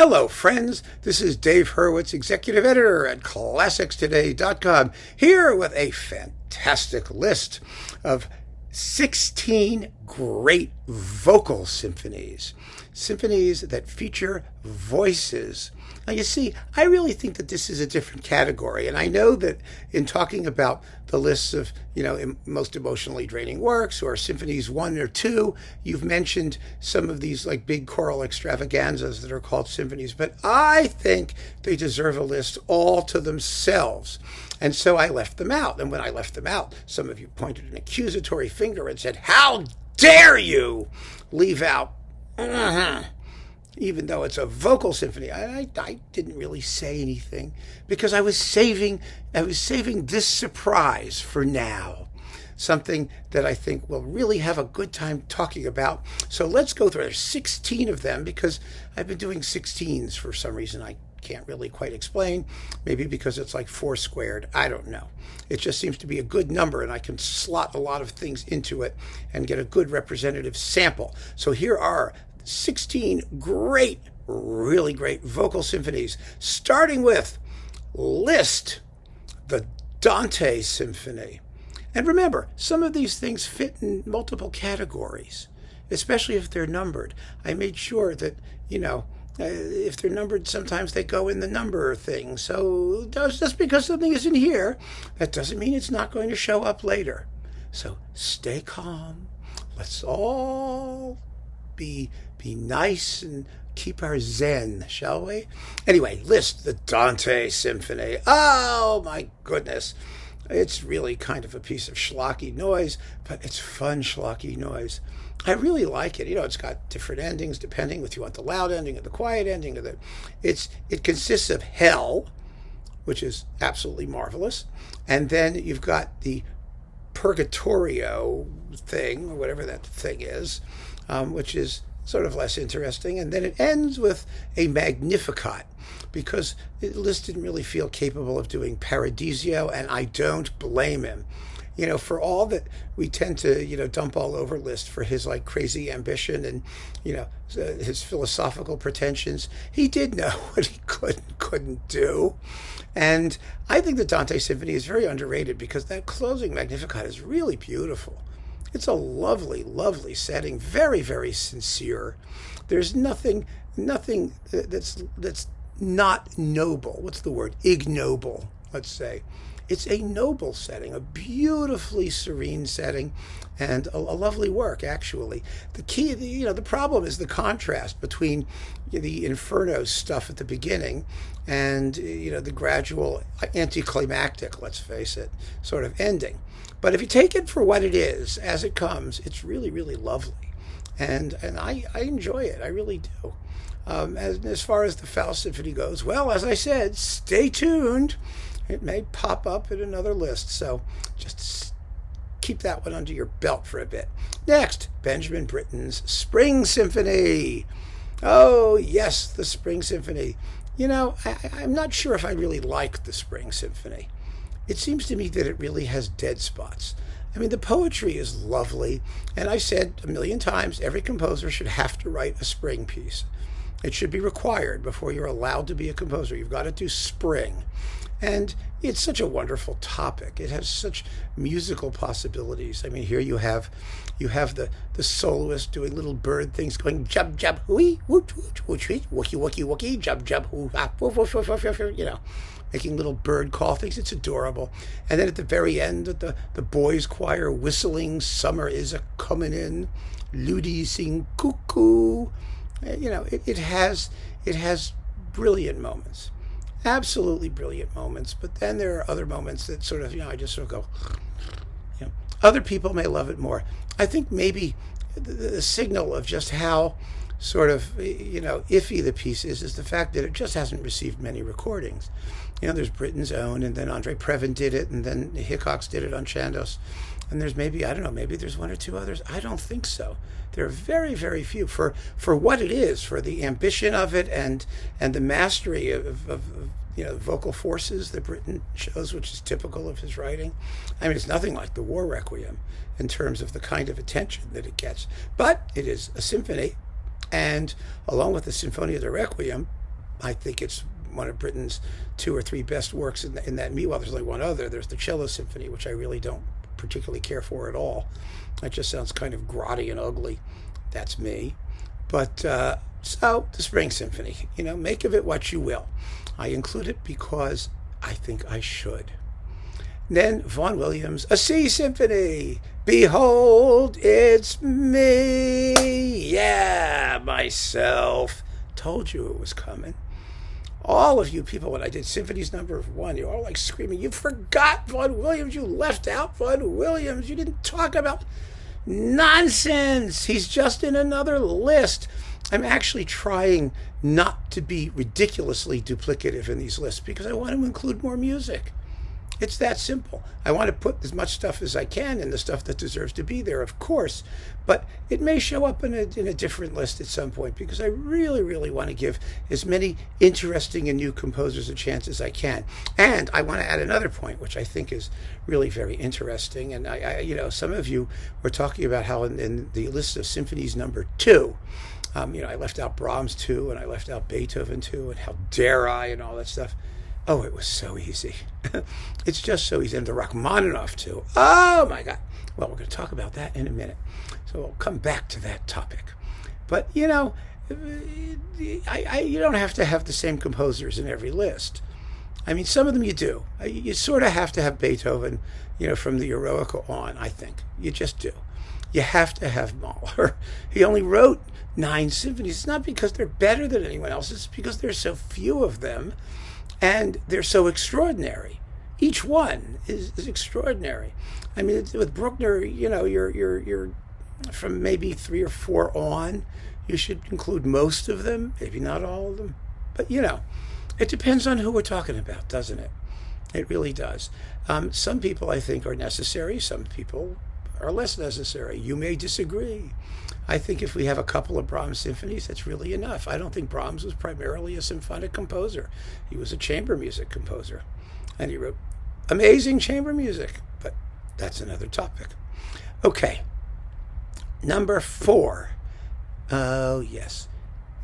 Hello, friends. This is Dave Hurwitz, executive editor at ClassicsToday.com, here with a fantastic list of 16 great vocal symphonies. Symphonies that feature voices. Now, you see, I really think that this is a different category, and I know that in talking about the lists of, most emotionally draining works or symphonies 1 or 2, you've mentioned some of these like big choral extravaganzas that are called symphonies, but I think they deserve a list all to themselves. And so I left them out. And when I left them out, some of you pointed an accusatory finger and said, "How dare you leave out even though it's a vocal symphony." I didn't really say anything because I was saving this surprise for now. Something that I think we'll really have a good time talking about. So let's go through. There's 16 of them because I've been doing 16s for some reason I can't really quite explain. Maybe because it's like 4 squared. I don't know. It just seems to be a good number, and I can slot a lot of things into it and get a good representative sample. So here are 16 great, really great vocal symphonies, starting with Liszt, the Dante Symphony. And remember, some of these things fit in multiple categories, especially if they're numbered. I made sure that, if they're numbered, sometimes they go in the number thing. So just because something isn't here, that doesn't mean it's not going to show up later. So stay calm. Let's all be nice and keep our zen, shall we? Anyway, Liszt, the Dante Symphony. Oh, my goodness. It's really kind of a piece of schlocky noise, but it's fun schlocky noise. I really like it. It's got different endings depending if you want the loud ending or the quiet ending. It consists of Hell, which is absolutely marvelous, and then you've got the Purgatorio thing, or whatever that thing is, which is sort of less interesting. And then it ends with a Magnificat, because Liszt didn't really feel capable of doing Paradiso, and I don't blame him. For all that we tend to, dump all over Liszt for his like crazy ambition and, his philosophical pretensions, he did know what he couldn't do. And I think the Dante Symphony is very underrated because that closing Magnificat is really beautiful. It's a lovely, lovely setting, very, very sincere. There's nothing that's not noble. What's the word? Ignoble, let's say. It's a noble setting, a beautifully serene setting, and a lovely work, actually. The key, the problem is the contrast between the Inferno stuff at the beginning and, the gradual anticlimactic, let's face it, sort of ending. But if you take it for what it is, as it comes, it's really, really lovely. And I enjoy it. I really do. As far as the Faust Symphony goes, well, as I said, stay tuned. It may pop up in another list, so just keep that one under your belt for a bit. Next, Benjamin Britten's Spring Symphony. Oh, yes, the Spring Symphony. I'm not sure if I really like the Spring Symphony. It seems to me that it really has dead spots. I mean, the poetry is lovely, and I've said a million times, every composer should have to write a spring piece. It should be required before you're allowed to be a composer. You've got to do spring. And it's such a wonderful topic. It has such musical possibilities. I mean, here you have the soloist doing little bird things, going jub jub hooey, woot woot woot woot, wookie wookie wookie, jub jub hoo hop, woof woof woof woof, making little bird call things. It's adorable. And then at the very end, the boys' choir whistling "Summer is a comin' in," Ludi sing cuckoo. It has brilliant moments. Absolutely brilliant moments, but then there are other moments that sort of, I just sort of go, Other people may love it more. I think maybe the signal of just how sort of, iffy the piece is the fact that it just hasn't received many recordings. There's Britten's own, and then Andre Previn did it, and then Hickox did it on Chandos. And there's maybe there's 1 or 2 others. I don't think so. There are very, very few. For what it is, for the ambition of it and the mastery of vocal forces that Britten shows, which is typical of his writing. I mean, it's nothing like the War Requiem in terms of the kind of attention that it gets. But it is a symphony, and along with the Symphonia de Requiem, I think it's one of Britten's 2 or 3 best works in that meanwhile. There's only one other. There's the Cello Symphony, which I really don't particularly care for at all. It just sounds kind of grotty and ugly. That's me. But so the Spring Symphony, make of it what you will. I include it because I think I should. Then Vaughan Williams, a Sea Symphony. Behold, it's me. Yeah, myself. Told you it was coming. All of you people, when I did Symphonies No. 1, you're all like screaming, you forgot Vaughan Williams. You left out Vaughan Williams. You didn't talk about nonsense. He's just in another list. I'm actually trying not to be ridiculously duplicative in these lists because I want to include more music. It's that simple. I want to put as much stuff as I can in the stuff that deserves to be there, of course, but it may show up in a different list at some point because I really, really want to give as many interesting and new composers a chance as I can. And I want to add another point, which I think is really very interesting. And I some of you were talking about how in the list of Symphonies No. 2, I left out Brahms 2 and I left out Beethoven 2 and how dare I and all that stuff. Oh, it was so easy. It's just so easy. And the Rachmaninoff too. Oh my God. Well, we're going to talk about that in a minute. So we'll come back to that topic. But, you don't have to have the same composers in every list. I mean, some of them you do. You sort of have to have Beethoven, from the Eroica on, I think. You just do. You have to have Mahler. He only wrote 9 symphonies. It's not because they're better than anyone else. It's because there's so few of them. And they're so extraordinary. Each one is extraordinary. I mean, with Bruckner, you're from maybe 3 or 4 on. You should include most of them, maybe not all of them. But, it depends on who we're talking about, doesn't it? It really does. Some people, I think, are necessary. Some people are less necessary. You may disagree. I think if we have a couple of Brahms symphonies, that's really enough. I don't think Brahms was primarily a symphonic composer. He was a chamber music composer. And he wrote amazing chamber music. But that's another topic. Okay. No. 4. Oh, yes.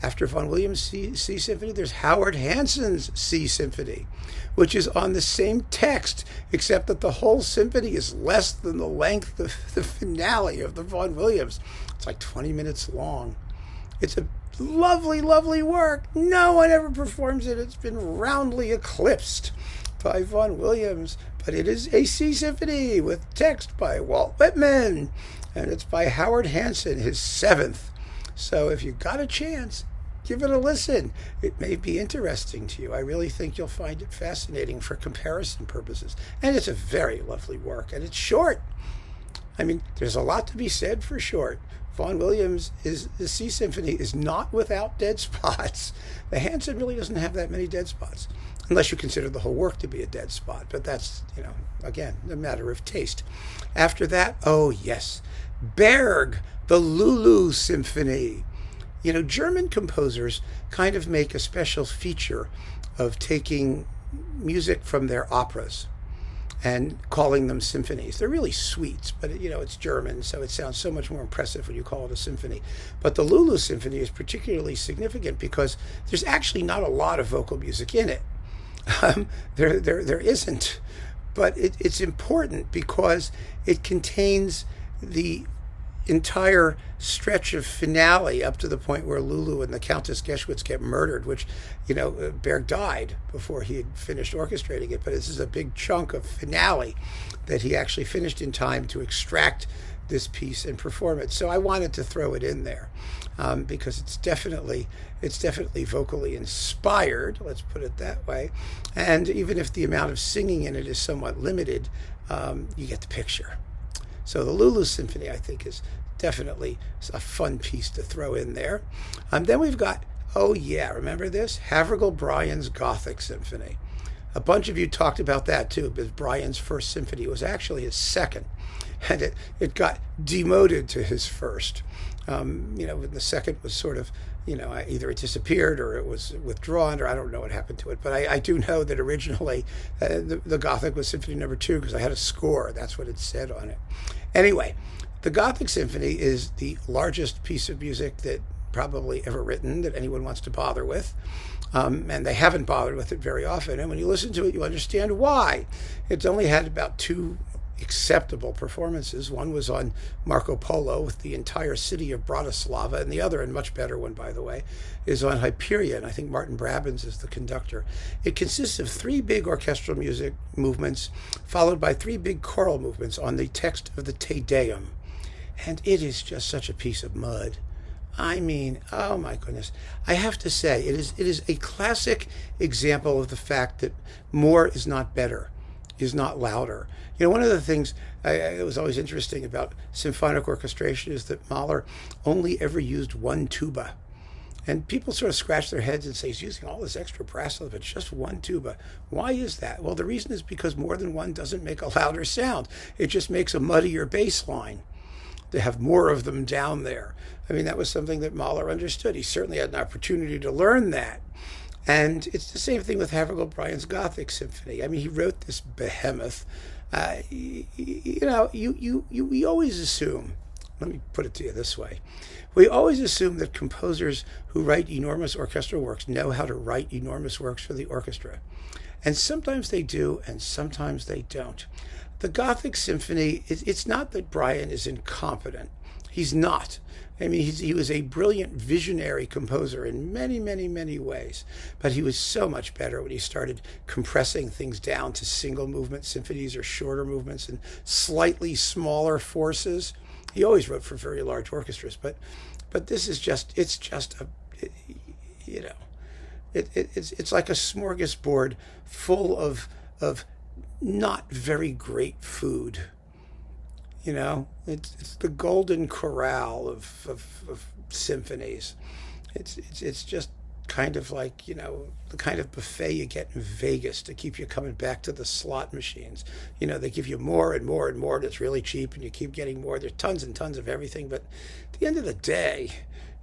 After Vaughan Williams' C Symphony, there's Howard Hanson's C Symphony, which is on the same text, except that the whole symphony is less than the length of the finale of the Vaughan Williams. It's like 20 minutes long. It's a lovely, lovely work. No one ever performs it. It's been roundly eclipsed by Vaughan Williams, but it is a C Symphony with text by Walt Whitman, and it's by Howard Hanson, his 7th. So if you've got a chance, give it a listen. It may be interesting to you. I really think you'll find it fascinating for comparison purposes. And it's a very lovely work, and it's short. I mean, there's a lot to be said for short. Vaughan Williams' the C Symphony is not without dead spots. The Hanson really doesn't have that many dead spots, unless you consider the whole work to be a dead spot. But that's, again, a matter of taste. After that, oh yes, Berg, the Lulu Symphony. German composers kind of make a special feature of taking music from their operas and calling them symphonies. They're really suites, but it's German, so it sounds so much more impressive when you call it a symphony. But the Lulu Symphony is particularly significant because there's actually not a lot of vocal music in it. There isn't, but it's important because it contains the entire stretch of finale up to the point where Lulu and the Countess Geschwitz get murdered, which, Berg died before he had finished orchestrating it. But this is a big chunk of finale that he actually finished in time to extract this piece and perform it. So I wanted to throw it in there because it's definitely vocally inspired, let's put it that way. And even if the amount of singing in it is somewhat limited, you get the picture. So the Lulu Symphony, I think, is definitely a fun piece to throw in there. Then we've got, remember this? Havergal Brian's Gothic Symphony. A bunch of you talked about that too, because Brian's first symphony was actually his second, and it got demoted to his first. The second was sort of, either it disappeared or it was withdrawn, or I don't know what happened to it. But I do know that originally the Gothic was Symphony No. 2 because I had a score. That's what it said on it. Anyway, the Gothic Symphony is the largest piece of music that probably ever written that anyone wants to bother with. and they haven't bothered with it very often. And when you listen to it, you understand why. It's only had about 2 acceptable performances. One was on Marco Polo with the entire city of Bratislava, and the other, and much better one, by the way, is on Hyperion. I think Martin Brabants is the conductor. It consists of 3 big orchestral music movements, followed by 3 big choral movements on the text of the Te Deum. And it is just such a piece of mud. I mean, oh my goodness. I have to say, it is a classic example of the fact that more is not better, is not louder. You know, one of the things that was always interesting about symphonic orchestration is that Mahler only ever used 1 tuba. And people sort of scratch their heads and say, he's using all this extra brass, but it's just 1 tuba. Why is that? Well, the reason is because more than one doesn't make a louder sound. It just makes a muddier bass line to have more of them down there. I mean, that was something that Mahler understood. He certainly had an opportunity to learn that. And it's the same thing with Havergal Brian's Gothic Symphony. I mean, he wrote this behemoth. We always assume, let me put it to you this way, we always assume that composers who write enormous orchestral works know how to write enormous works for the orchestra. And sometimes they do, and sometimes they don't. The Gothic Symphony, it's not that Brian is incompetent. He's not. I mean, he was a brilliant visionary composer in many, many, many ways. But he was so much better when he started compressing things down to single movement symphonies or shorter movements and slightly smaller forces. He always wrote for very large orchestras, but this is just, it's like a smorgasbord full of not very great food. You know, it's the golden corral of symphonies. It's just kind of like, you know, the kind of buffet you get in Vegas to keep you coming back to the slot machines. You know, they give you more and more and more, and it's really cheap, and you keep getting more. There's tons and tons of everything, but at the end of the day,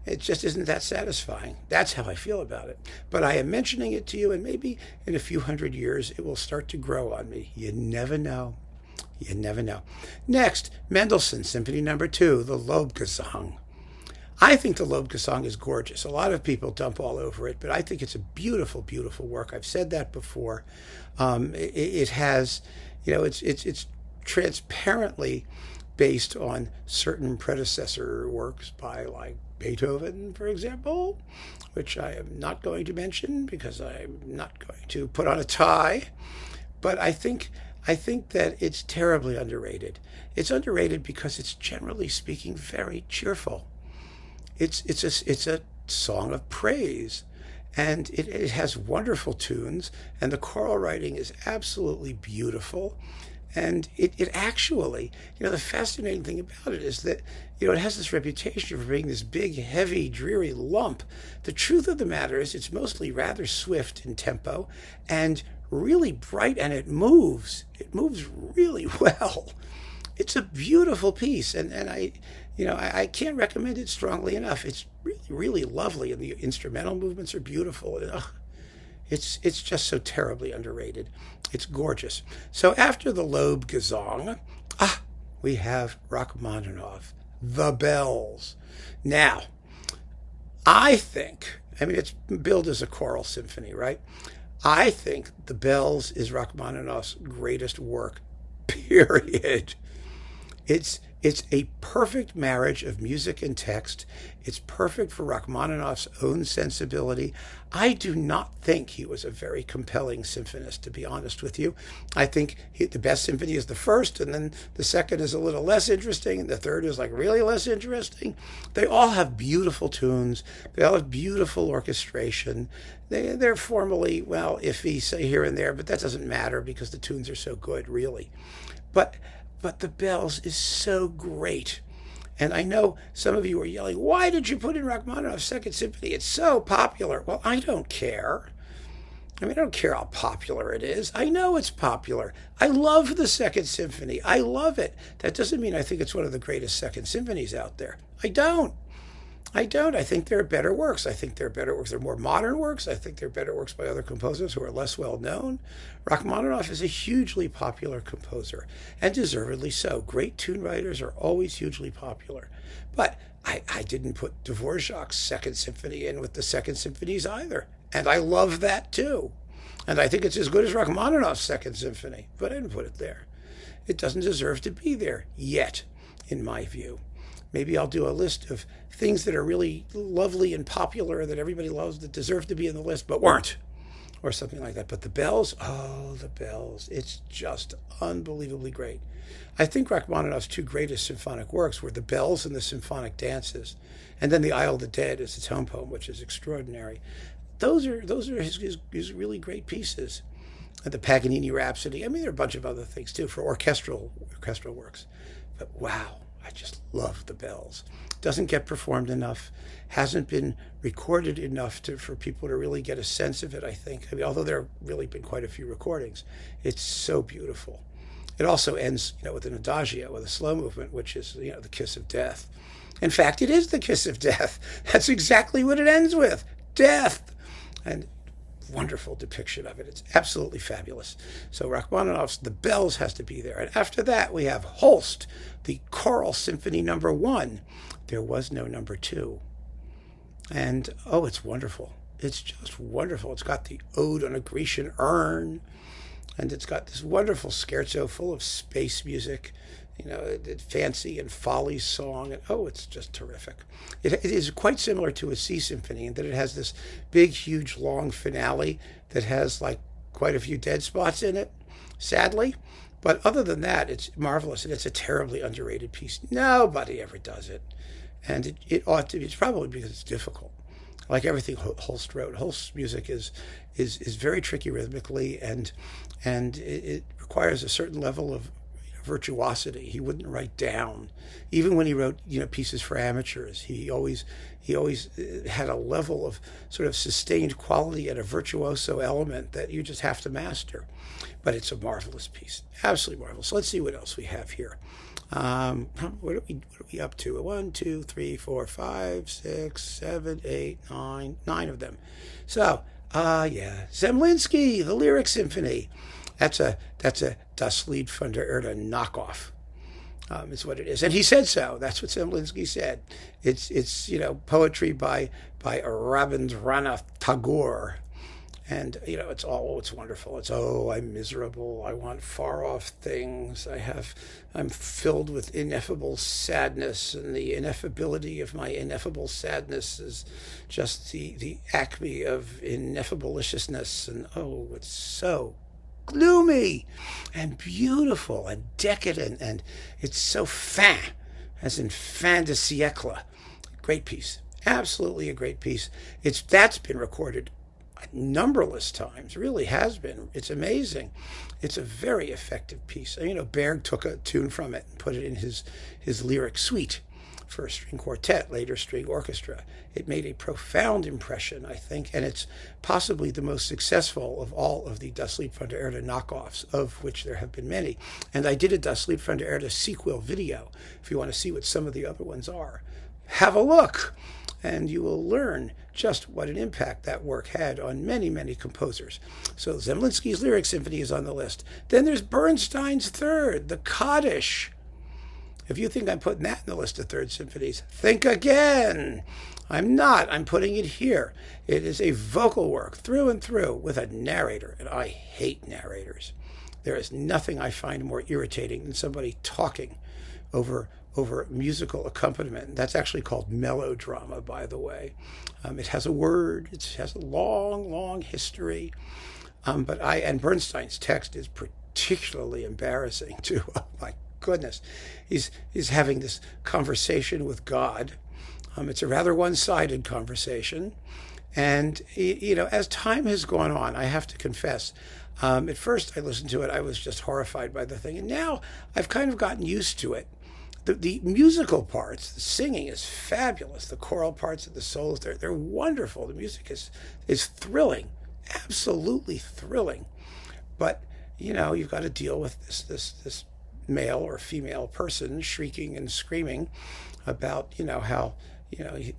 it just isn't that satisfying. That's how I feel about it. But I am mentioning it to you, and maybe in a few hundred years, it will start to grow on me. You never know. You never know. Next, Mendelssohn, Symphony No. 2, the Lobgesang. I think the Lobgesang is gorgeous. A lot of people dump all over it, but I think it's a beautiful, beautiful work. I've said that before. It has, you know, it's transparently based on certain predecessor works by, like, Beethoven, for example, which I am not going to mention because I'm not going to put on a tie. But I think that it's terribly underrated. It's underrated because it's, generally speaking, very cheerful. It's a song of praise, and it has wonderful tunes, and the choral writing is absolutely beautiful. And it actually, you know, the fascinating thing about it is that, you know, it has this reputation for being this big, heavy, dreary lump. The truth of the matter is it's mostly rather swift in tempo and really bright, and it moves. It moves really well. It's a beautiful piece, and I can't recommend it strongly enough. It's really, really lovely, and the instrumental movements are beautiful. And, it's just so terribly underrated. It's gorgeous. So after the Lobgesang, we have Rachmaninoff, the bells. Now, I think, it's billed as a choral symphony, right? I think the bells is Rachmaninoff's greatest work, period. It's a perfect marriage of music and text. It's perfect for Rachmaninoff's own sensibility. I do not think he was a very compelling symphonist, to be honest with you. I think the best symphony is the first, and then the second is a little less interesting, and the third is like really less interesting. They all have beautiful tunes. They all have beautiful orchestration. They're formally, well, iffy, say here and there, but that doesn't matter because the tunes are so good, really. But the bells is so great. And I know some of you are yelling, why did you put in Rachmaninoff's Second Symphony? It's so popular. Well, I don't care. I don't care how popular it is. I know it's popular. I love the Second Symphony. I love it. That doesn't mean I think it's one of the greatest Second Symphonies out there. I don't. I think there are better works. I think there are better works. There are more modern works. I think there are better works by other composers who are less well known. Rachmaninoff is a hugely popular composer, and deservedly so. Great tune writers are always hugely popular. But I didn't put Dvorak's Second Symphony in with the Second Symphonies either. And I love that too. And I think it's as good as Rachmaninoff's Second Symphony, but I didn't put it there. It doesn't deserve to be there yet, in my view. Maybe I'll do a list of things that are really lovely and popular that everybody loves that deserve to be in the list but weren't, or something like that. But the bells, oh, the bells, it's just unbelievably great. I think Rachmaninoff's two greatest symphonic works were the bells and the symphonic dances, and then the Isle of the Dead is its home poem, which is extraordinary. Those are his really great pieces. And the Paganini Rhapsody. I mean, there are a bunch of other things too for orchestral works. But wow, I just love the bells. Doesn't get performed enough. Hasn't been recorded enough for people to really get a sense of it, I think. I mean, although there have really been quite a few recordings. It's so beautiful. It also ends, with an adagio, with a slow movement, which is, the kiss of death. In fact, it is the kiss of death. That's exactly what it ends with. Death. And wonderful depiction of it. It's absolutely fabulous. So Rachmaninoff's The Bells has to be there. And after that, we have Holst, the Choral Symphony No. 1. There was no No. 2. And, oh, it's wonderful. It's just wonderful. It's got the Ode on a Grecian Urn, and it's got this wonderful scherzo full of space music, fancy and folly song, and oh, it's just terrific. It is quite similar to a C symphony in that it has this big, huge, long finale that has like quite a few dead spots in it, sadly. But other than that, it's marvelous, and it's a terribly underrated piece. Nobody ever does it, and it ought to be. It's probably because it's difficult. Like everything Holst wrote, Holst's music is very tricky rhythmically, and it requires a certain level of virtuosity. He wouldn't write down, even when he wrote pieces for amateurs. He always had a level of sort of sustained quality and a virtuoso element that you just have to master. But it's a marvelous piece, absolutely marvelous. So let's see what else we have here. What are we up to? 1, 2, 3, 4, 5, 6, 7, 8, 9 of them. So Zemlinsky, the Lyric Symphony. That's a Das Lied von der Erde knockoff, is what it is. And he said so. That's what Zemlinsky said. It's poetry by Rabindranath Tagore. And, it's wonderful. It's, I'm miserable. I want far off things. I'm filled with ineffable sadness, and the ineffability of my ineffable sadness is just the acme of ineffabiliciousness. And, it's so gloomy and beautiful and decadent, and it's so fin, as in fin de siècle. Great piece. Absolutely a great piece. That's been recorded numberless times, really has been. It's amazing. It's a very effective piece. Berg took a tune from it and put it in his lyric suite for a string quartet, later string orchestra. It made a profound impression, I think, and it's possibly the most successful of all of the Das Lied von der Erde knockoffs, of which there have been many. And I did a Das Lied von der Erde sequel video, if you want to see what some of the other ones are. Have a look, and you will learn just what an impact that work had on many, many composers. So Zemlinsky's Lyric Symphony is on the list. Then there's Bernstein's Third, the Kaddish. If you think I'm putting that in the list of Third Symphonies, think again. I'm not. I'm putting it here. It is a vocal work through and through with a narrator, and I hate narrators. There is nothing I find more irritating than somebody talking over musical accompaniment. That's actually called melodrama, by the way. It has a word. It has a long, long history. And Bernstein's text is particularly embarrassing too. Oh my goodness. He's having this conversation with God. It's a rather one-sided conversation. And, as time has gone on, I have to confess, at first I listened to it, I was just horrified by the thing. And now I've kind of gotten used to it. The musical parts, the singing is fabulous. The choral parts of the solos, they're wonderful. The music is thrilling, absolutely thrilling. But, you've got to deal with this male or female person shrieking and screaming about, how,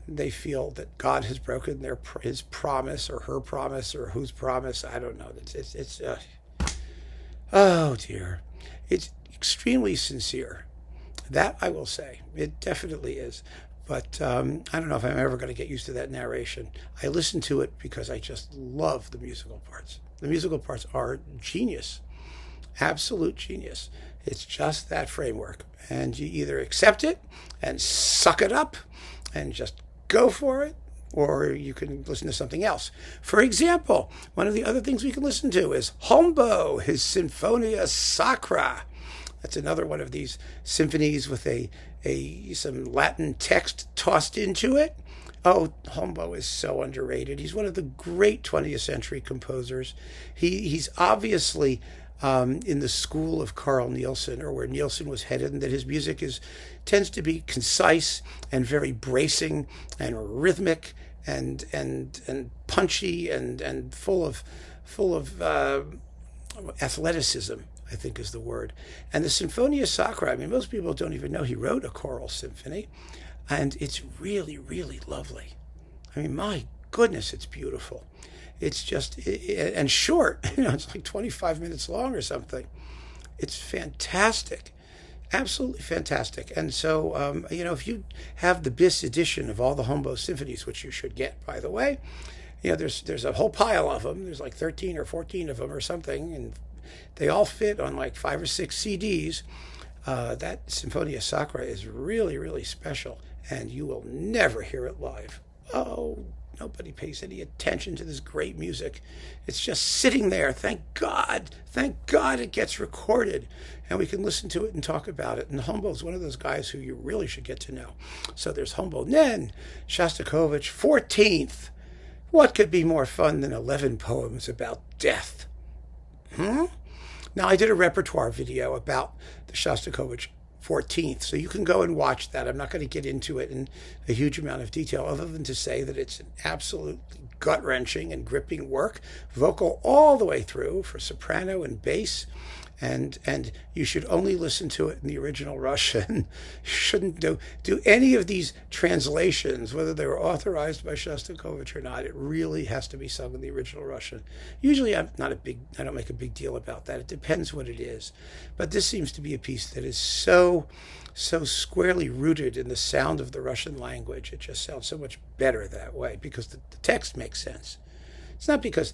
they feel that God has broken his promise or her promise or whose promise. I don't know. It's oh dear. It's extremely sincere. That I will say. It definitely is. But I don't know if I'm ever going to get used to that narration. I listen to it because I just love the musical parts. The musical parts are genius, absolute genius. It's just that framework. And you either accept it and suck it up and just go for it, or you can listen to something else. For example, one of the other things we can listen to is Holmboe, his Symphonia Sacra. That's another one of these symphonies with some Latin text tossed into it. Oh, Holmboe is so underrated. He's one of the great 20th century composers. He's obviously in the school of Carl Nielsen, or where Nielsen was headed, and that his music tends to be concise and very bracing and rhythmic and punchy and full of athleticism, I think is the word. And the Symphonia Sacra, I mean, most people don't even know he wrote a choral symphony, and it's really, really lovely. I mean, my goodness, it's beautiful. It's just, and short, it's like 25 minutes long or something. It's fantastic, absolutely fantastic. And so, if you have the BIS edition of all the Holmboe symphonies, which you should get, by the way, there's a whole pile of them. There's like 13 or 14 of them or something, and they all fit on like 5 or 6 CDs. That Symphonia Sacra is really, really special, and you will never hear it live. Oh, nobody pays any attention to this great music. It's just sitting there. Thank God it gets recorded, and we can listen to it and talk about it. And Holmboe is one of those guys who you really should get to know. So there's Holmboe. Then Shostakovich, 14th. What could be more fun than 11 poems about death? Now, I did a repertoire video about the Shostakovich 14th, so you can go and watch that. I'm not going to get into it in a huge amount of detail, other than to say that it's an absolutely gut-wrenching and gripping work, vocal all the way through for soprano and bass, and you should only listen to it in the original Russian. You shouldn't do any of these translations, whether they were authorized by Shostakovich or not. It really has to be sung in the original Russian. Usually I don't make a big deal about that. It depends what it is. But this seems to be a piece that is so squarely rooted in the sound of the Russian language. It just sounds so much better that way because the text makes sense. It's not because,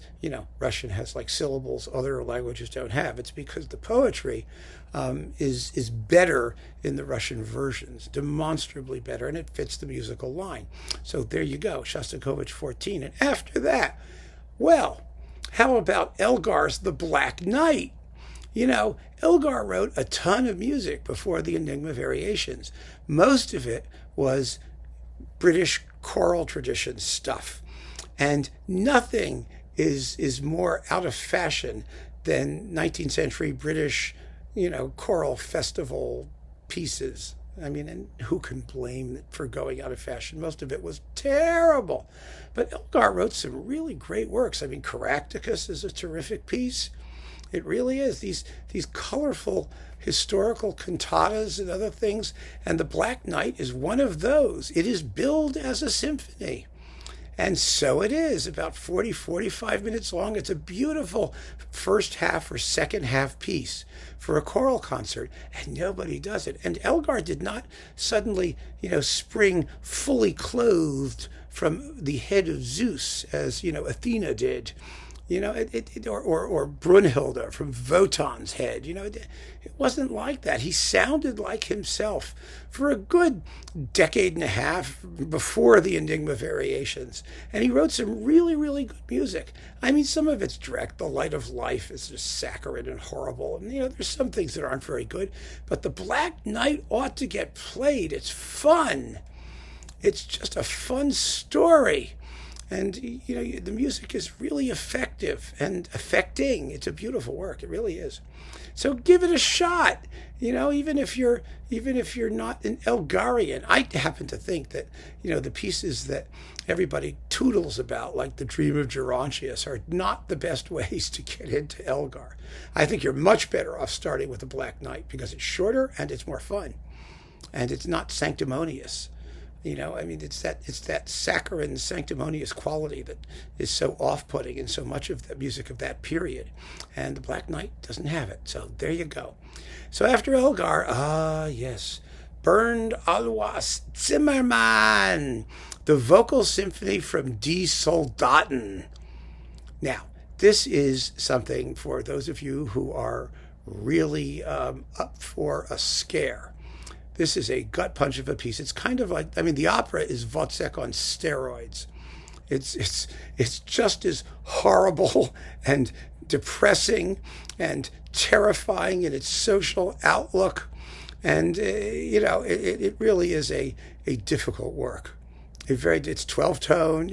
Russian has like syllables other languages don't have. It's because the poetry is better in the Russian versions, demonstrably better, and it fits the musical line. So there you go, Shostakovich 14. And after that, well, how about Elgar's The Black Knight? Elgar wrote a ton of music before the Enigma Variations. Most of it was British choral tradition stuff. And nothing is more out of fashion than 19th century British, choral festival pieces. I mean, and who can blame it for going out of fashion? Most of it was terrible. But Elgar wrote some really great works. I mean, Caractacus is a terrific piece. It really is. These colorful historical cantatas and other things. And The Black Knight is one of those. It is billed as a symphony. And so it is, about 45 minutes long. It's a beautiful first half or second half piece for a choral concert, and nobody does it. And Elgar did not suddenly, spring fully clothed from the head of Zeus, as, Athena did. Or Brunhilde from Wotan's head. It wasn't like that. He sounded like himself for a good decade and a half before the Enigma Variations. And he wrote some really, really good music. I mean, some of it's direct. The Light of Life is just saccharine and horrible. And, there's some things that aren't very good. But The Black Knight ought to get played. It's fun. It's just a fun story. And, the music is really effective and affecting. It's a beautiful work. It really is. So give it a shot. Even if you're not an Elgarian. I happen to think that, the pieces that everybody toodles about, like The Dream of Gerontius, are not the best ways to get into Elgar. I think you're much better off starting with The Black Knight because it's shorter and it's more fun. And it's not sanctimonious. It's that saccharine, sanctimonious quality that is so off-putting in so much of the music of that period. And The Black Knight doesn't have it. So there you go. So after Elgar, yes, Burned Alois Zimmermann, the vocal symphony from Die Soldaten. Now, this is something for those of you who are really up for a scare. This is a gut punch of a piece. It's kind of like, the opera is Wozzeck on steroids. It's just as horrible and depressing and terrifying in its social outlook. And, it really is a difficult work. It's 12-tone,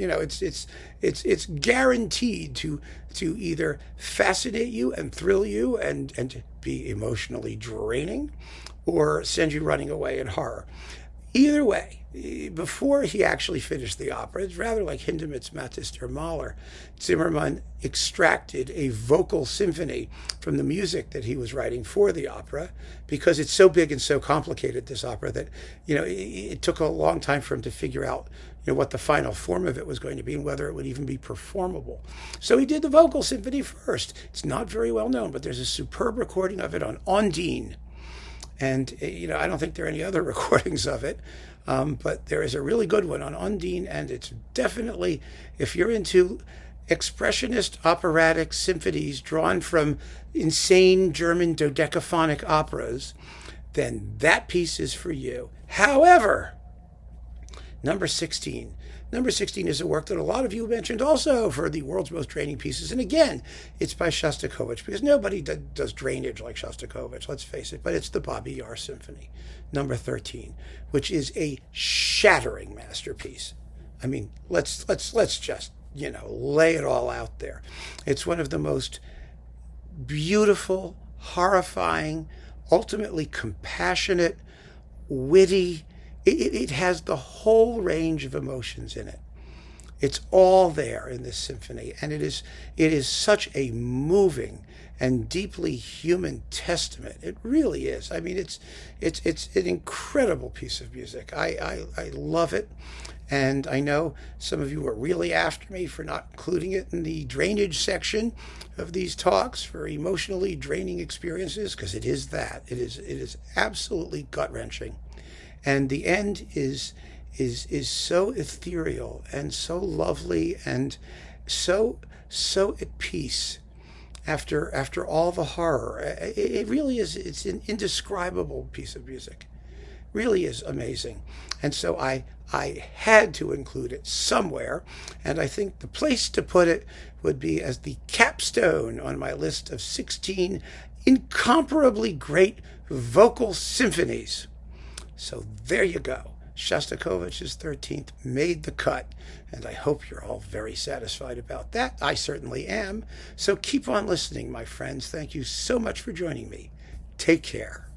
it's guaranteed to either fascinate you and thrill you and be emotionally draining, or send you running away in horror. Either way, before he actually finished the opera, it's rather like Hindemith's Mathis der Mahler. Zimmermann extracted a vocal symphony from the music that he was writing for the opera, because it's so big and so complicated, this opera, that it took a long time for him to figure out what the final form of it was going to be and whether it would even be performable. So he did the vocal symphony first. It's not very well known, but there's a superb recording of it on Ondine. And, I don't think there are any other recordings of it, but there is a really good one on Ondine, and it's definitely, if you're into expressionist operatic symphonies drawn from insane German dodecaphonic operas, then that piece is for you. However, Number 16. Number 16 is a work that a lot of you mentioned also for the world's most draining pieces. And again, it's by Shostakovich, because nobody does drainage like Shostakovich, let's face it. But it's the Babi Symphony, number 13, which is a shattering masterpiece. Let's just, lay it all out there. It's one of the most beautiful, horrifying, ultimately compassionate, witty. It has the whole range of emotions in it. It's all there in this symphony, and it is such a moving and deeply human testament. It really is. It's an incredible piece of music. I love it, and I know some of you are really after me for not including it in the drainage section of these talks for emotionally draining experiences, because it is that. It is absolutely gut-wrenching. And the end is so ethereal and so lovely and so at peace after all the horror. It really is. It's an indescribable piece of music. Really is amazing. And so I had to include it somewhere, and I think the place to put it would be as the capstone on my list of 16 incomparably great vocal symphonies. So there you go. Shostakovich's 13th made the cut, and I hope you're all very satisfied about that. I certainly am. So keep on listening, my friends. Thank you so much for joining me. Take care.